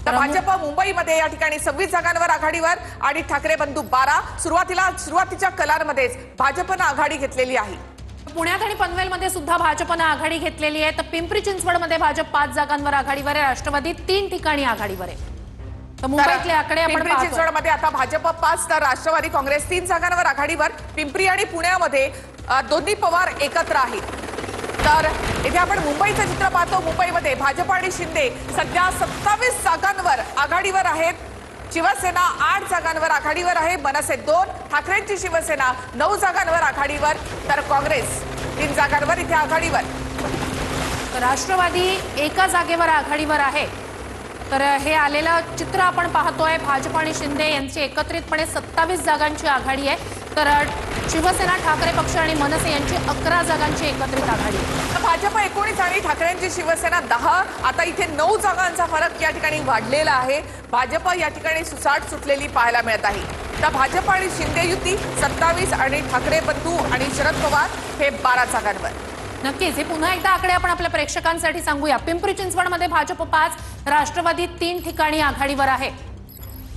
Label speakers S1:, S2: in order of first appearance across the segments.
S1: तर भाजप मुंबईमध्ये या ठिकाणी 26 जागांवर आघाडीवर आणि ठाकरे बंधू 12. सुरुवातीच्या कलांमध्येच भाजपनं आघाडी घेतलेली आहे.
S2: पुण्यात आणि पनवेलमध्ये सुद्धा भाजपनं आघाडी घेतलेली आहे. तर पिंपरी चिंचवडमध्ये भाजप 5 जागांवर आघाडीवर आहे. राष्ट्रवादी 3 ठिकाणी आघाडीवर आहे. तर मुंबईतले आकडे आपण
S1: पिंपरी चिंचवडमध्ये आता भाजप 5 तर राष्ट्रवादी काँग्रेस 3 जागांवर आघाडीवर. पिंपरी आणि पुण्यामध्ये दोन्ही पवार एकत्र आहेत. तर इथे आपण मुंबईचं चित्र पाहतो. मुंबईमध्ये भाजप आणि शिंदे सध्या 27 जागांवर आघाडीवर आहेत. शिवसेना 8 जागांवर आघाडीवर आहे. मनसे 2, ठाकरेंची शिवसेना 9 जागांवर आघाडीवर, तर काँग्रेस 3 जागांवर इथे आघाडीवर.
S2: राष्ट्रवादी 1 जागेवर आघाडीवर आहे. तर हे आलेलं चित्र आपण पाहतोय. भाजप आणि शिंदे यांची एकत्रितपणे 27 जागांची आघाडी आहे. तर शिवसेना, ठाकरे पक्ष आणि मनसे यांची 11 जागांची एकत्रित आघाडी आहे.
S1: भाजप 19 आणि ठाकरेंची शिवसेना 10. आता इथे 9 जागांचा फरक या ठिकाणी वाढलेला आहे. भाजप या ठिकाणी सुसाट सुटलेली पाहायला मिळत आहे. तर भाजप आणि शिंदे युती 27 आणि ठाकरे बंधू आणि शरद पवार हे 12 जागांवर.
S2: नक्कीच हे पुन्हा एकदा आकडे आपण आपल्या प्रेक्षकांसाठी सांगूया. पिंपरी चिंचवडमध्ये भाजप 5, राष्ट्रवादी 3 ठिकाणी आघाडीवर आहे.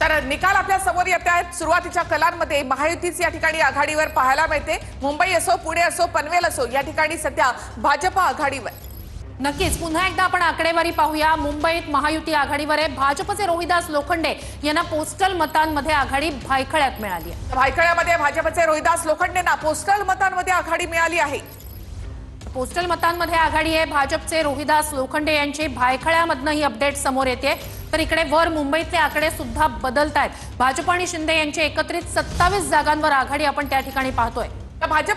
S1: तर निकाल आपल्या समोर येत आहेत. सुरुवातीच्या कलांमध्ये महायुतीच या ठिकाणी आघाडीवर पाहायला मिळते. मुंबई असो, पुणे असो, पनवेल असो, या ठिकाणी सध्या भाजप आघाडीवर.
S2: नक्कीच पुन्हा एकदा आपण आकडेवारी पाहूया. मुंबईत महायुती आघाडीवर आहे. भाजपचे रोहिदास लोखंडे यांना पोस्टल मतांमध्ये आघाडी भायखळ्यात मिळाली आहे.
S1: भायखळ्यामध्ये भाजपचे रोहिदास लोखंडेंना पोस्टल मतांमध्ये आघाडी मिळाली आहे.
S2: पोस्टल मतांमध्ये आघाडी आहे. भाजपचे रोहिदास लोखंडे यांची भायखळ्यामधनं ही अपडेट समोर येते. तर इकडे वर मुंबईतले आकडे सुद्धा बदलत आहेत. भाजप आणि शिंदे यांची एकत्रित 27 जागांवर आघाडी आपण त्या ठिकाणी पाहतोय.
S1: भाजप